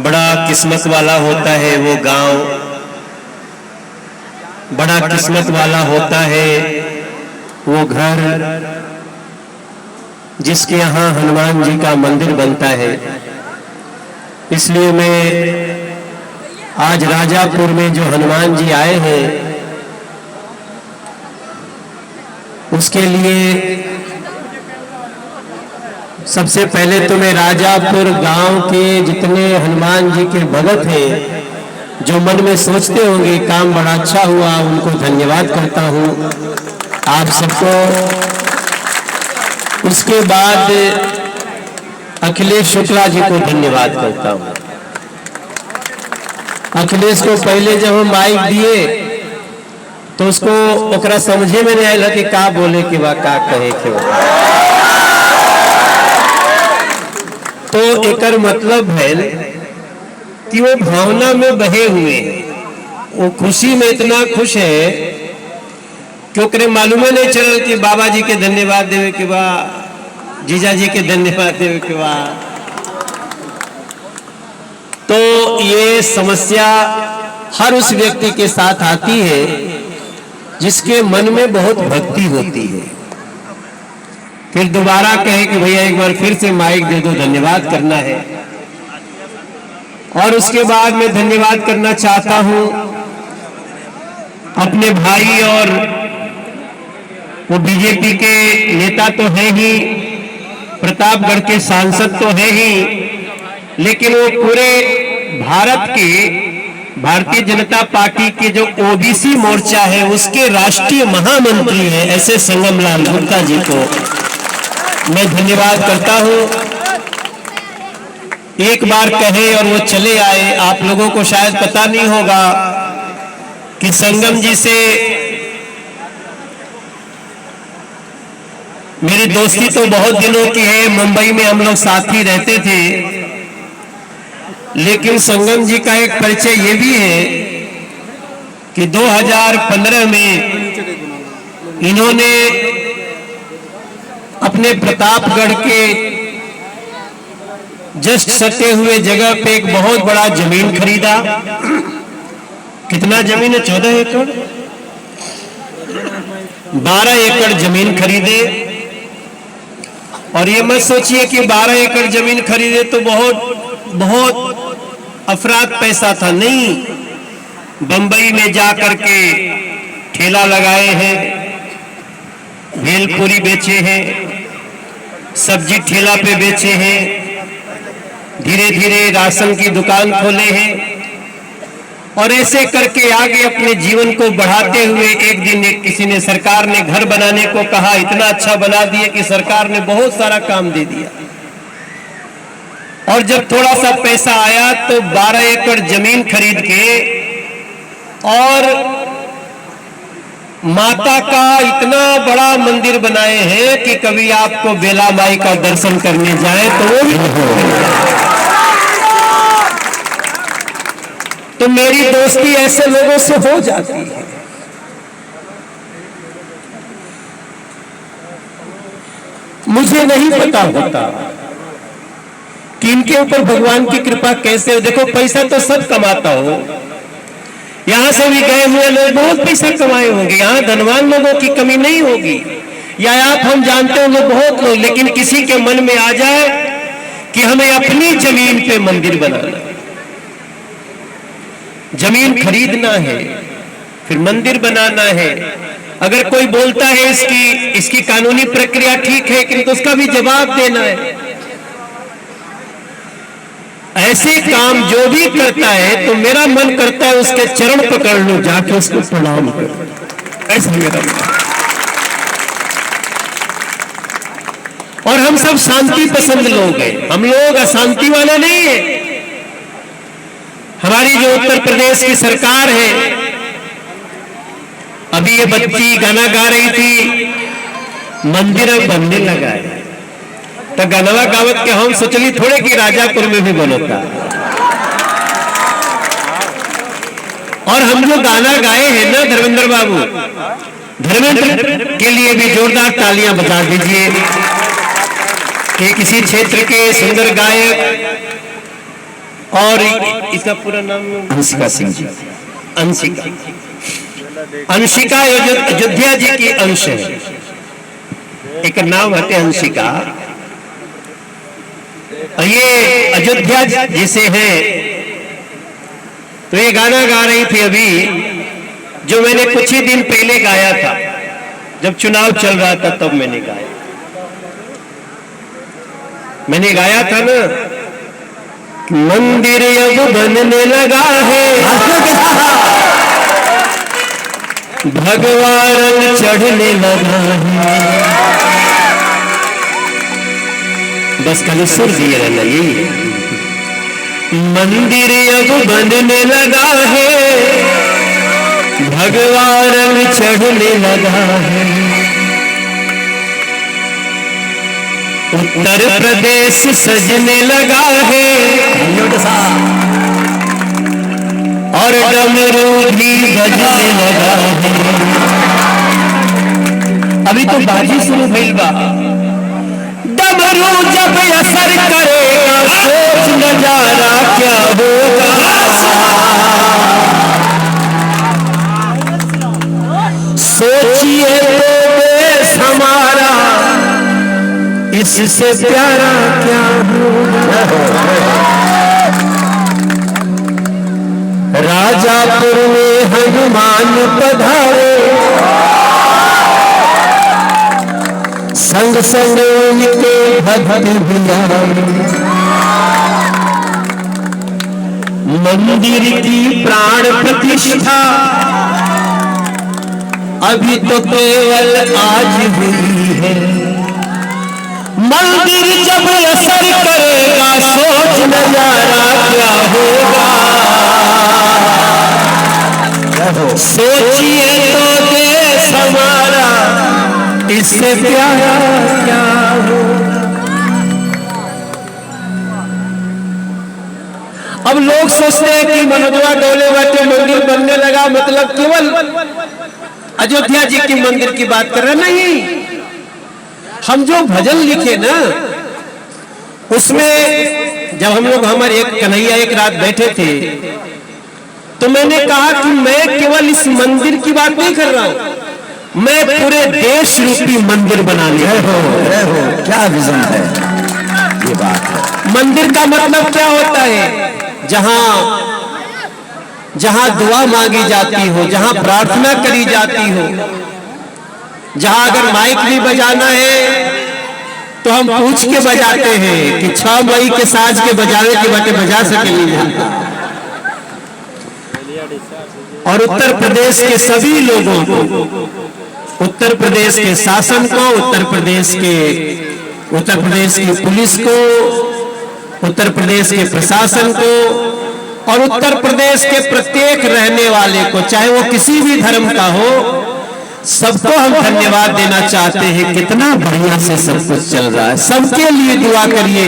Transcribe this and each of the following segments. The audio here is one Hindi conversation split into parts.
बड़ा किस्मत वाला होता है वो गांव, बड़ा किस्मत वाला होता है वो घर जिसके यहाँ हनुमान जी का मंदिर बनता है। इसलिए मैं आज राजापुर में जो हनुमान जी आए हैं उसके लिए सबसे पहले तो मैं राजापुर गांव के जितने हनुमान जी के भगत हैं जो मन में सोचते होंगे काम बड़ा अच्छा हुआ, उनको धन्यवाद करता हूं आप सबको। उसके बाद अखिलेश शुक्ला जी को धन्यवाद करता हूं। अखिलेश को पहले जब हम माइक दिए तो उसको ओकरा समझे में नहीं आया कि का बोले के बा का कहे के बा। तो एकर मतलब है कि वो भावना में बहे हुए हैं, वो खुशी में इतना खुश है कि ओकरे मालूम नहीं चल कि बाबा जी के धन्यवाद देवे के बा, जीजा जी के धन्यवाद देवे के बा। तो ये समस्या हर उस व्यक्ति के साथ आती है जिसके मन में बहुत भक्ति होती है। फिर दोबारा कहे कि भैया एक बार फिर से माइक दे दो, धन्यवाद करना है। और उसके बाद मैं धन्यवाद करना चाहता हूं अपने भाई, और वो बीजेपी के नेता तो है ही, प्रतापगढ़ के सांसद तो है ही, लेकिन वो पूरे भारत के भारतीय जनता पार्टी के जो ओबीसी मोर्चा है उसके राष्ट्रीय महामंत्री हैं ऐसे संगमलाल गुप्ता जी को मैं धन्यवाद करता हूं। एक बार कहे और वो चले आए। आप लोगों को शायद पता नहीं होगा कि संगम जी से मेरी दोस्ती तो बहुत दिनों की है, मुंबई में हम लोग साथ ही रहते थे, लेकिन संगम जी का एक परिचय ये भी है कि 2015 में इन्होंने अपने प्रतापगढ़ के जस्ट सटे हुए जगह पे एक बहुत बड़ा जमीन खरीदा। कितना जमीन है? 14 एकड़, 12 एकड़ जमीन खरीदे। और ये मत सोचिए कि 12 एकड़ जमीन खरीदे तो बहुत अफराद पैसा था, नहीं। बंबई में जाकर के ठेला लगाए हैं, भेलपुरी बेचे हैं, सब्जी ठेला पे बेचे हैं, धीरे धीरे राशन की दुकान खोले हैं, और ऐसे करके आगे अपने जीवन को बढ़ाते हुए एक दिन किसी ने, सरकार ने घर बनाने को कहा, इतना अच्छा बना दिया कि सरकार ने बहुत सारा काम दे दिया। और जब थोड़ा सा पैसा आया तो 12 एकड़ जमीन खरीद के और माता का इतना बड़ा मंदिर बनाए हैं कि कभी आपको बेला माई का दर्शन करने जाए तो वो भी तो मेरी दोस्ती ऐसे लोगों से हो जाती है। मुझे नहीं पता होता कि इनके ऊपर भगवान की कृपा कैसे हो। देखो पैसा तो सब कमाता हो, यहां से भी गए हुए लोग बहुत पैसा कमाए होंगे, यहां धनवान लोगों की कमी नहीं होगी, या आप हम जानते होंगे बहुत लोग, लेकिन किसी के मन में आ जाए कि हमें अपनी जमीन पे मंदिर बनाना, जमीन खरीदना है, फिर मंदिर बनाना है। अगर कोई बोलता है इसकी कानूनी प्रक्रिया ठीक है, किंतु उसका भी जवाब देना है। ऐसे काम जो भी करता है तो मेरा मन करता है उसके चरण पकड़ लो, जाके उसको प्रणाम करो, ऐसा मेरा मन। और हम सब शांति पसंद लोग हैं, हम लोग अशांति वाले नहीं है। हमारी जो उत्तर प्रदेश की सरकार है, अभी ये बच्ची गाना गा रही थी, मंदिर बनने लगा है, तो गनवा गावत के हम सोचली थोड़े कि राजापुर में भी बनता। और हम जो गाना गाए हैं ना धर्मेंद्र बाबू, धर्मेंद्र के लिए भी जोरदार तालियां बजा दीजिए कि किसी क्षेत्र के सुंदर गायक और इसका पूरा नाम अंशिका सिंह जी। अंशिका। अंशिका अयोध्या जी की अंश है, एक नाम है अंशिका। ये अयोध्या जी से है। तो ये गाना गा रही थी अभी, जो मैंने कुछ ही दिन पहले गाया था, जब चुनाव चल रहा था तब मैंने गाया। मैंने गाया था ना, मंदिर अब बनने लगा है, भगवान चढ़ने लगा है। बस खाली सुर दिए रहना, यही मंदिर अब बनने लगा है, भगवान चढ़ने लगा है। उत्तर प्रदेश सजने लगा है, और डमरू भी बजने लगा है। अभी तो बाजी शुरू भइल बा। डमरू जब असर करेगा, सोच नजारा क्या होगा। सोचिए तो देश हमारा, इससे प्यारा क्या होगा। राजापुर में हनुमान पधारे, संग संग उनके भक्त भी आए। मंदिर की प्राण प्रतिष्ठा अभी तो केवल आज हुई है। मंदिर जब असर करेगा, सोच नजारा क्या होगा। सोचिए तो देश हमारा, इससे प्यारा क्या होगा। अब लोग सोचते हैं कि मनोजवा डोले बाटे मंदिर बनने लगा, मतलब केवल अयोध्या जी की मंदिर की बात कर रहे। नहीं, हम जो भजन लिखे ना, उसमें जब हम लोग हमारे एक कन्हैया एक रात बैठे थे, तो मैंने कहा कि मैं केवल इस मंदिर की बात नहीं कर रहा हूं, मैं पूरे देश रूपी मंदिर बनाने हो। क्या विजन है, ये बात है। मंदिर का मतलब क्या होता है? जहां दुआ मांगी जाती हो, जहां प्रार्थना करी जाती हो, जहां अगर माइक भी बजाना है तो हम पूछ के बजाते हैं कि 6 मई के साज के बजावे के बाटे बजा सके नहीं। और उत्तर प्रदेश के सभी लोगों को, उत्तर प्रदेश के शासन को, उत्तर प्रदेश की पुलिस को, उत्तर प्रदेश के प्रशासन को, और उत्तर प्रदेश के प्रत्येक रहने वाले को, चाहे वो किसी भी धर्म का हो, सबको हम धन्यवाद देना चाहते हैं। कितना बढ़िया से सब कुछ चल रहा है। सबके लिए दुआ करिए।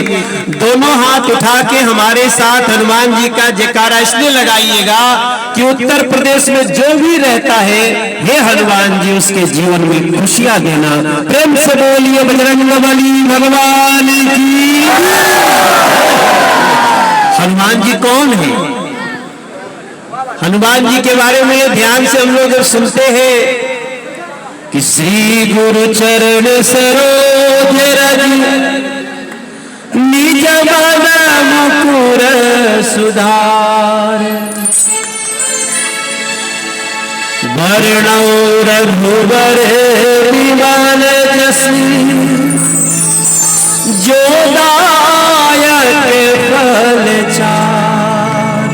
दोनों हाथ उठा के हमारे साथ हनुमान जी का जयकारा इसलिए लगाइएगा कि उत्तर प्रदेश में जो भी रहता है, हे हनुमान जी उसके जीवन में खुशियां देना। प्रेम से बोलिए बजरंगबली भगवान की। हनुमान जी कौन है? हनुमान जी के बारे में ध्यान से हम लोग सुनते हैं कि श्री गुरु चरण सरोज रज, निज मन मुकुर सुधार। वर्णौ रघुवर विमल जसु, जो दायक फल चार।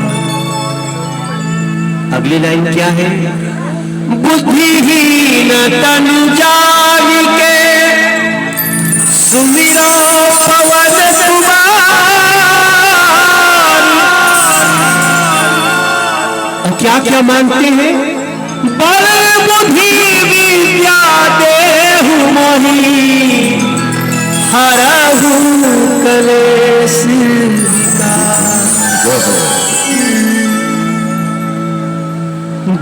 अगली लाइन क्या है? बुद्धिहीन तनु जानिके, सुमिरो पवन कुमार। क्या क्या मानते हैं? बल बुद्धि विद्या देहु मोहि, हरहु कलेश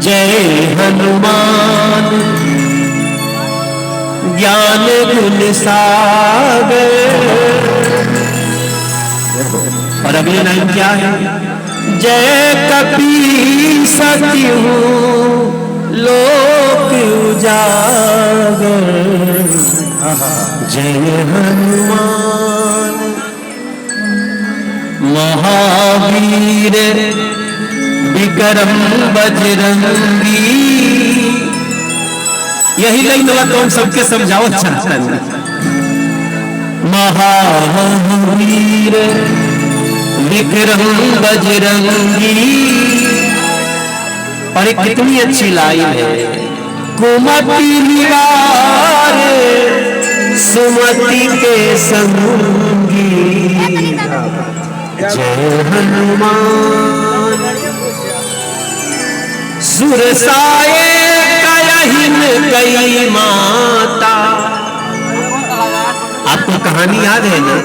जय हनुमान ज्ञान गुण सागर। और अब अगली लाइन क्या है? जय कपी सती हूँ लोक उजागर, जय हनुमान महावीर विक्रम बजरंगी। यही लाइन वाला तो हम सबके समझाओ चाहता है। महावीर विक्रम बजरंगी। और एक कितनी अच्छी लाइन है, कुमति निवार सुमति के संगी, जय हनुमान सुरसाए कयहिन कई माता। आपको कहानी याद है ना?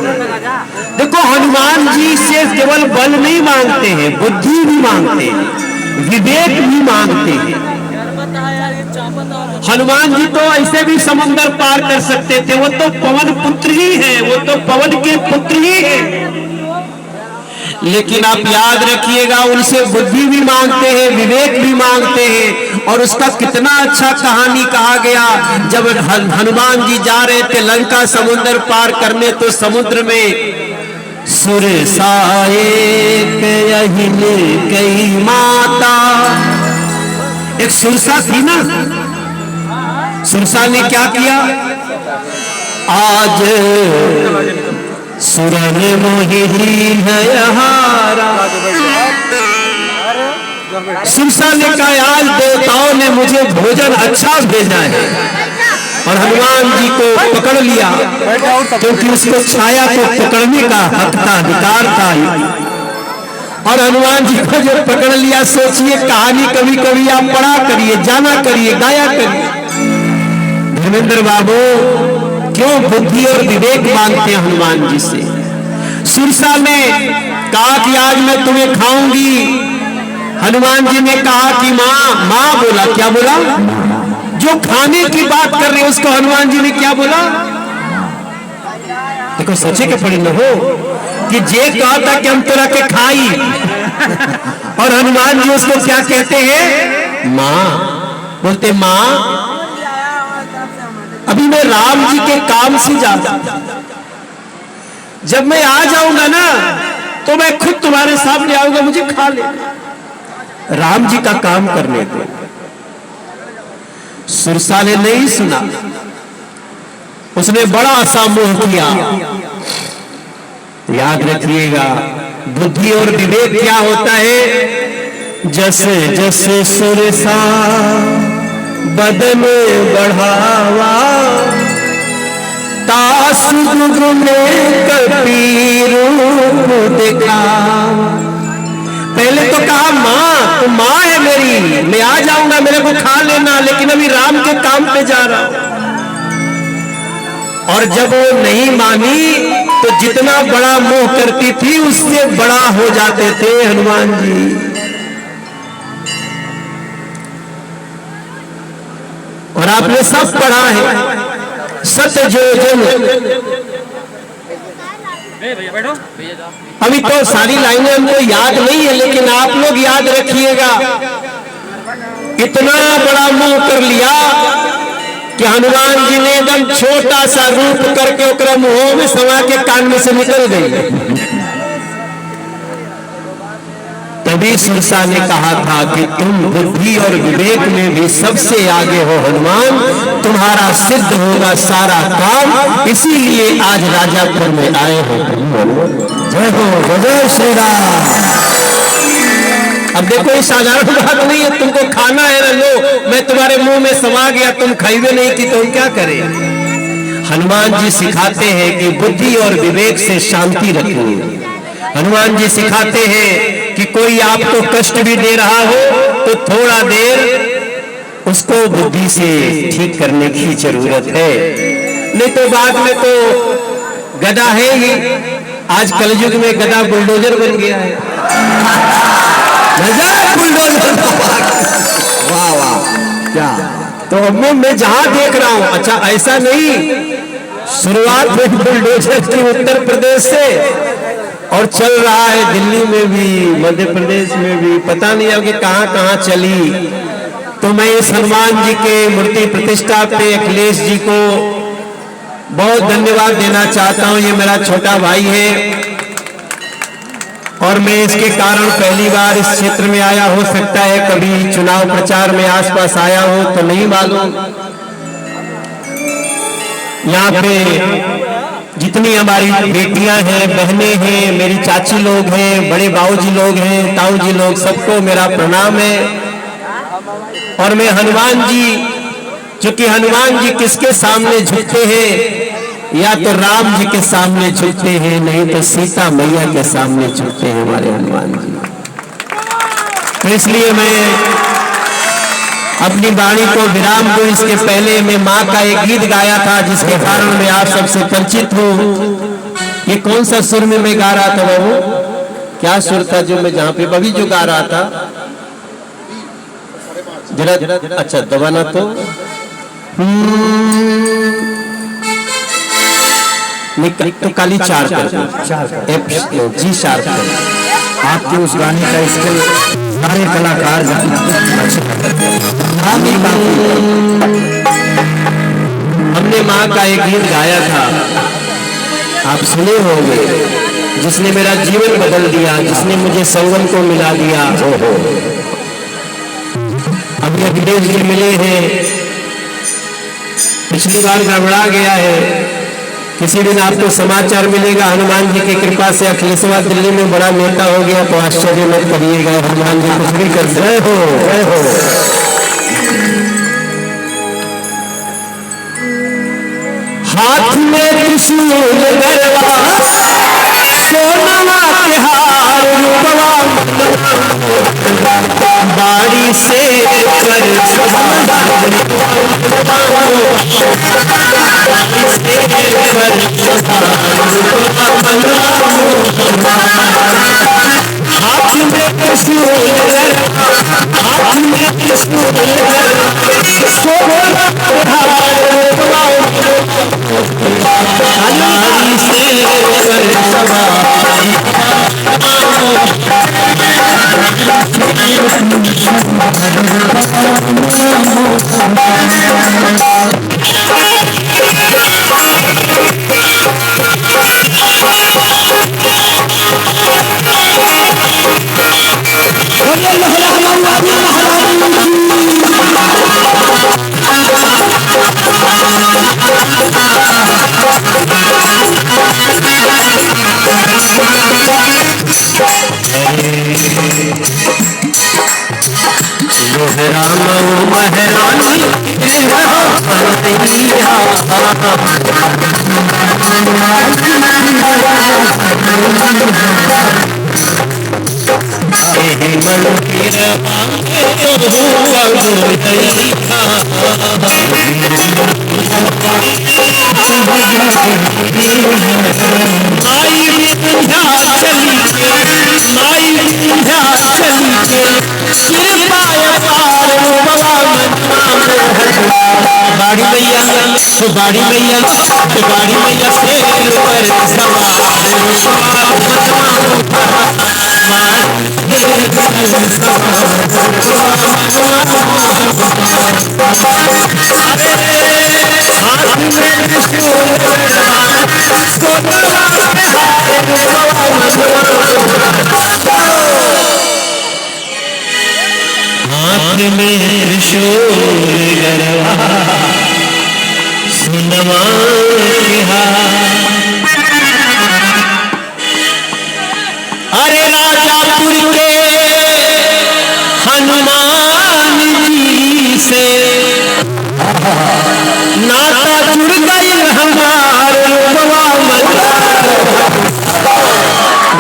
देखो, हनुमान जी से केवल बल नहीं मांगते हैं, बुद्धि भी मांगते हैं, विवेक भी मांगते हैं। हनुमान जी तो ऐसे भी समुद्र पार कर सकते थे, वो तो पवन पुत्र ही है, वो तो पवन के पुत्र ही है। लेकिन आप याद रखिएगा, उनसे बुद्धि भी मांगते हैं, विवेक भी मांगते हैं। और उसका कितना अच्छा कहानी कहा गया, जब हनुमान जी जा रहे थे लंका समुद्र पार करने, तो समुद्र में सुरसाए कयहिन कई माता। एक सुरसा थी ना, सुरसा ने क्या किया? आज सुरन मोहिनी है हारा। सुरसा ने कहा, आज देवताओं ने मुझे भोजन अच्छा भेजा है। और हनुमान जी को पकड़ लिया, क्योंकि उसको छाया को पकड़ने का हक था, अधिकार था। और हनुमान जी को जो पकड़ लिया, सोचिए कहानी कभी कभी आप पढ़ा करिए, जाना करिए, गाया करिए। धर्मेंद्र बाबू क्यों बुद्धि और विवेक मांगते हैं हनुमान जी से? सुरसा ने कहा कि आज मैं तुम्हें खाऊंगी। हनुमान जी ने कहा कि माँ, माँ बोला, क्या बोला? जो खाने की बात कर रहे उसको हनुमान जी ने क्या बोला? देखो, सोचे के पड़ी न हो कि जे कहा था कि हम तोरा के खाई, और हनुमान जी उसको क्या कहते हैं? माँ। बोलते, माँ अभी मैं राम जी के काम से जाता, जब मैं आ जाऊंगा ना तो मैं खुद तुम्हारे सामने आऊंगा, मुझे खा ले। राम जी का काम करने दो। सुरसा ने नहीं सुना, उसने बड़ा सा मोह किया। याद रखिएगा, बुद्धि और विवेक क्या होता है? जैसे जैसे सुरसा बदन बढ़ावा, तासुग में कपी रूप दिखा। पहले तो कहा, माँ तू माँ है मेरी, मैं आ जाऊंगा, मेरे को खा लेना, लेकिन अभी राम के काम पे जा रहा हूं। और जब वो नहीं मानी, तो जितना बड़ा मोह करती थी उससे बड़ा हो जाते थे हनुमान जी। और आपने सब पढ़ा है, सत्य जो अभी तो सारी लाइनें हमको याद नहीं है, लेकिन आप लोग याद रखिएगा, इतना बड़ा मुंह कर लिया कि हनुमान जी ने एकदम छोटा सा रूप करके ओकरा मुंह में समा के कान में से निकल गई। तभी सुरसा ने कहा था कि तुम बुद्धि और विवेक में भी सबसे आगे हो हनुमान, तुम्हारा सिद्ध होगा सारा काम, इसीलिए आज राजापुर में आए हो। जय हो, जय श्री राम। अब देखो, ये साधारण बात नहीं है, तुमको खाना है ना, लो मैं तुम्हारे मुंह में समा गया, तुम खाइए नहीं कि तुम क्या करें? हनुमान जी सिखाते हैं कि बुद्धि और विवेक से शांति रखनी। हनुमान जी सिखाते हैं कि कोई आपको कष्ट भी दे रहा हो तो थोड़ा देर उसको बुद्धि से ठीक करने की जरूरत है, नहीं तो बाद में तो गधा है ही। आज कलयुग में गधा बुलडोजर बन गया है। बुलडोजर, वाह वाह, क्या तो मैं जहां देख रहा हूं, अच्छा ऐसा नहीं, शुरुआत हुई बुलडोजर की उत्तर प्रदेश से और चल रहा है दिल्ली में भी, मध्य प्रदेश में भी, पता नहीं अब कि कहां कहां चली। तो मैं इस हनुमान जी के मूर्ति प्रतिष्ठा पे अखिलेश जी को बहुत धन्यवाद देना चाहता हूं। ये मेरा छोटा भाई है और मैं इसके कारण पहली बार इस क्षेत्र में आया। हो सकता है कभी चुनाव प्रचार में आसपास आया हो तो नहीं मालूम। यहाँ पे जितनी हमारी बेटियां हैं, बहनें हैं, मेरी चाची लोग हैं, बड़े बाबूजी लोग हैं, ताऊ जी लोग, सबको मेरा प्रणाम है। और मैं हनुमान जी, क्योंकि हनुमान जी किसके सामने झुकते हैं? या तो राम जी के सामने झुकते हैं, नहीं तो सीता मैया के सामने झुकते हैं हमारे हनुमान जी। तो इसलिए मैं अपनी वाणी को विराम दूं इसके पहले मैं माँ का एक गीत गाया था जिसके कारण मैं आप सबसे परिचित हूँ। ये कौन सा सुर में मैं गा रहा था बाबू? क्या सुर था जो मैं जहाँ पे अभी जो गा रहा था? जरा अच्छा दबाना तो तो काली चार जी शार्प। आपके उस गाने का स्किल सारे कलाकार हमने माँ का एक गीत गाया था, आप सुने होंगे, जिसने मेरा जीवन बदल दिया, जिसने मुझे संगम को मिला दिया। अभी अखिलेश जी मिले हैं, पिछली बार गड़बड़ा गया है। किसी दिन आपको समाचार मिलेगा हनुमान जी की कृपा से अखिलेशवा दिल्ली में बड़ा नेता हो गया तो आश्चर्य मत करिएगा। हनुमान जी कुछ भी कर रहे हो। हाथ में त्रिशूल गरवा, सोना के हार रूपवा, बाड़ी से कर हाथ में त्रिशूल, हाथ में त्रिशूल, सोना के हार रूपवा, बाड़ी से बाड़ी मैया शेर पर हाथ में त्रिशूल गरवा, सुनवा के हार। अरे राजापुर के हनुमान जी से नाता जुड़ गई हमारे रूपवा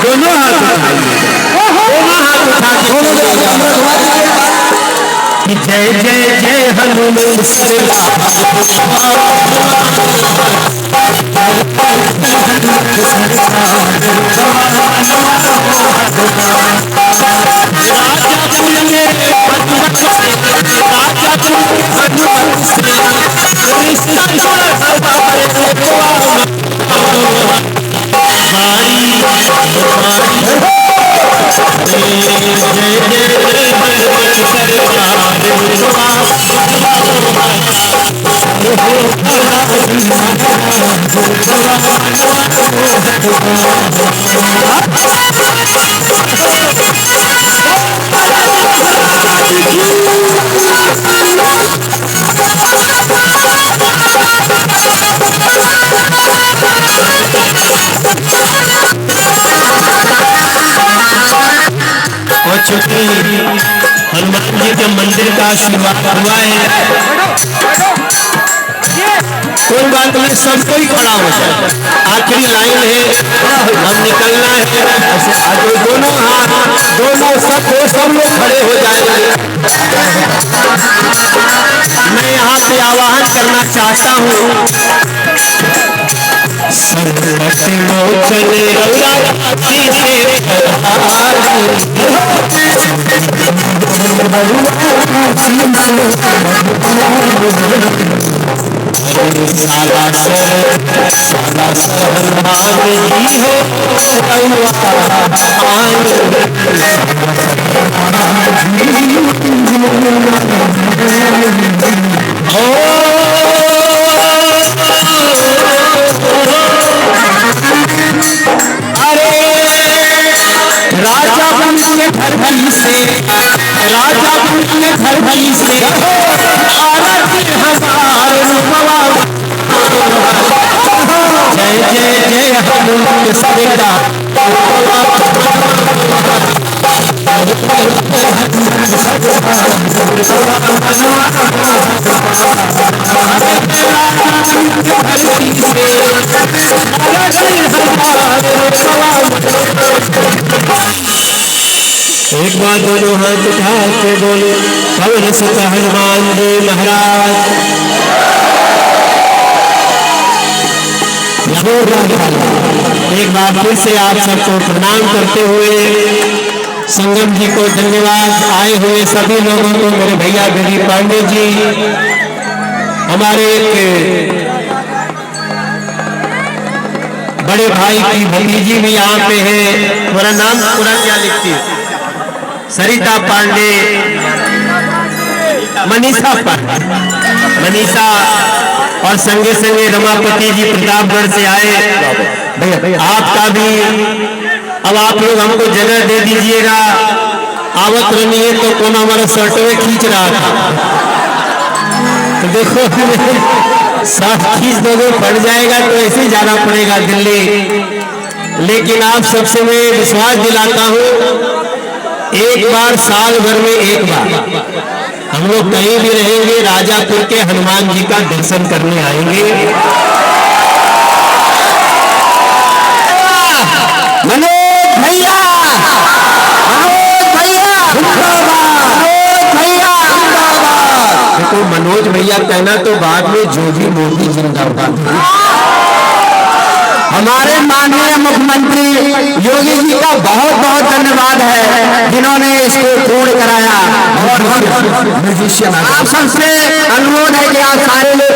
दोनों हाथ जय जय जय हनुमान और चूंकि हनुमान जी के मंदिर का आशीर्वाद हुआ है, कोई बात नहीं, सब कोई खड़ा हो जाए। आखिरी लाइन है, हम निकलना है। दोनों हाथ, दोनों सब लोग खड़े हो जाएंगे। मैं यहाँ पे आवाहन करना चाहता हूँ, संकट मोचन रघुराई से साला हनुमान जी हो राजा बन के घर भली से, राजा बन के घर भली से आरती हमारे रूपवा। जय जय जय हनुमान सवेरा एक बार दोनों हाथ उठा के बोले पवन सुत हनुमान जी महाराज। एक बार फिर से आप सबको प्रणाम करते हुए संगम जी को धन्यवाद, आए हुए सभी लोगों को, मेरे भैया दिलीप पांडे जी, हमारे एक बड़े भाई की भतीजी भी यहाँ पे है, पूरा नाम पूरा क्या लिखती है? सरिता पांडे, मनीषा पांडे, मनीषा, और संगे संगे रमापति जी प्रतापगढ़ से आए। आपका भी अब आप लोग हमको जगह दे दीजिएगा। आवत रनिए तो कौन हमारा शर्टवे खींच रहा था, तो देखो साथ खींच दोगे पड़ जाएगा तो ऐसे ही जाना पड़ेगा दिल्ली। लेकिन आप सबसे मैं विश्वास दिलाता हूँ, एक बार साल भर में एक बार हम लोग कहीं भी रहेंगे, राजापुर के हनुमान जी का दर्शन करने आएंगे। मनोज भैया, मनोज भैया, मनोज भैया, देखो मनोज भैया कहना तो बाद में जोगी मोदी जिंदाबाद। हमारे माननीय मुख्यमंत्री योगी जी का बहुत बहुत धन्यवाद है, जिन्होंने इसको पूर्ण कराया। और आप सबसे अनुरोध है कि आप सारे लोग